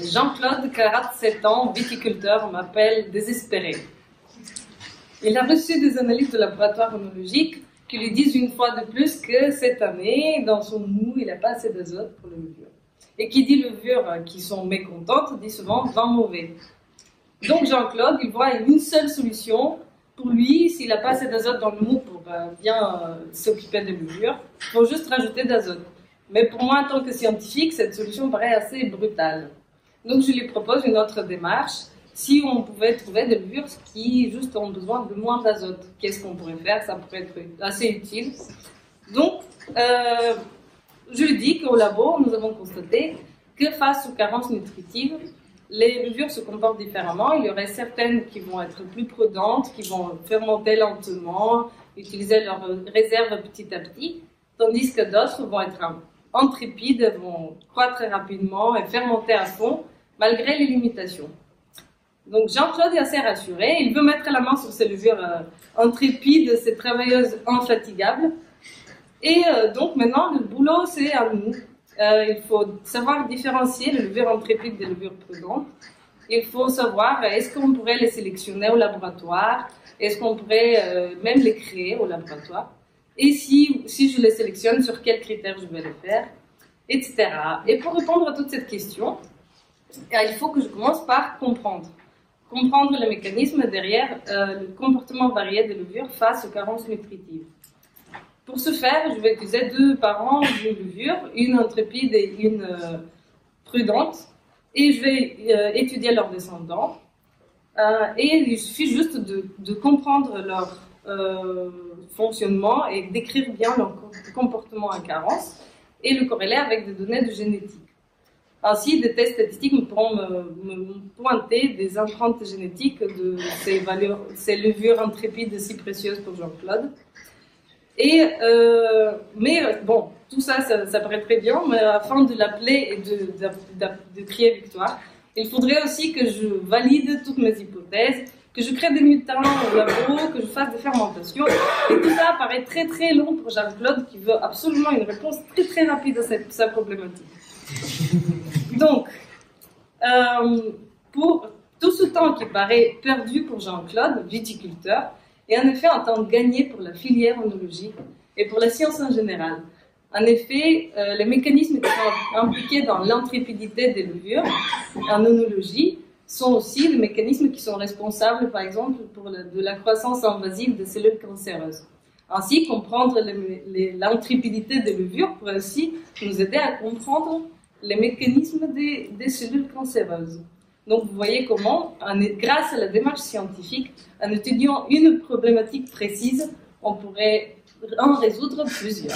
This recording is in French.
Jean-Claude, 47 ans, viticulteur, m'appelle désespéré. Il a reçu des analyses de laboratoire œnologique qui lui disent une fois de plus que cette année, dans son mou, il n'a pas assez d'azote pour les levures. Et qui dit levures qui sont mécontentes, dit souvent vin mauvais. Donc Jean-Claude, il voit une seule solution. Pour lui, s'il n'a pas assez d'azote dans le mou pour bien s'occuper des levures, il faut juste rajouter d'azote. Mais pour moi, en tant que scientifique, cette solution paraît assez brutale. Donc je lui propose une autre démarche. Si on pouvait trouver des levures qui juste ont besoin de moins d'azote, qu'est-ce qu'on pourrait faire? Ça pourrait être assez utile. Donc, je lui dis qu'au labo, nous avons constaté que face aux carences nutritives, les levures se comportent différemment. Il y aurait certaines qui vont être plus prudentes, qui vont fermenter lentement, utiliser leurs réserves petit à petit, tandis que d'autres vont être intrépides, vont croître très rapidement et fermenter à fond, malgré les limitations. Donc Jean-Claude est assez rassuré, il veut mettre la main sur ces levures intrépides, ces travailleuses infatigables. Et donc maintenant, le boulot, c'est à nous. Il faut savoir différencier les levures intrépides des levures prudentes. Il faut savoir, est-ce qu'on pourrait les sélectionner au laboratoire? Est-ce qu'on pourrait même les créer au laboratoire? Et si je les sélectionne, sur quels critères je vais les faire? Etc. Et pour répondre à toute cette question, il faut que je commence par comprendre les mécanismes derrière le comportement varié des levures face aux carences nutritives. Pour ce faire, je vais utiliser deux parents de levures, une intrépide et une prudente, et je vais étudier leurs descendants. Et il suffit juste de comprendre leur fonctionnement et d'écrire bien leur comportement à carence et le corréler avec des données de génétique. Ainsi, des tests statistiques pourront me pointer des empreintes génétiques de ces levures intrépides si précieuses pour Jean-Claude. Mais bon, tout ça paraît très bien, mais afin de l'appeler et de crier victoire, il faudrait aussi que je valide toutes mes hypothèses, que je crée des mutants au labo, que je fasse des fermentations. Et tout ça paraît très très long pour Jean-Claude qui veut absolument une réponse très très rapide à sa problématique. Donc, pour tout ce temps qui paraît perdu pour Jean-Claude, viticulteur, est en effet un temps gagné pour la filière œnologie et pour la science en général. En effet, les mécanismes qui sont impliqués dans l'intrépidité des levures en œnologie sont aussi les mécanismes qui sont responsables, par exemple, de la croissance invasive des cellules cancéreuses. Ainsi, comprendre l'intrépidité des levures pourrait aussi nous aider à comprendre les mécanismes des cellules cancéreuses. Donc, vous voyez comment, grâce à la démarche scientifique, en étudiant une problématique précise, on pourrait en résoudre plusieurs.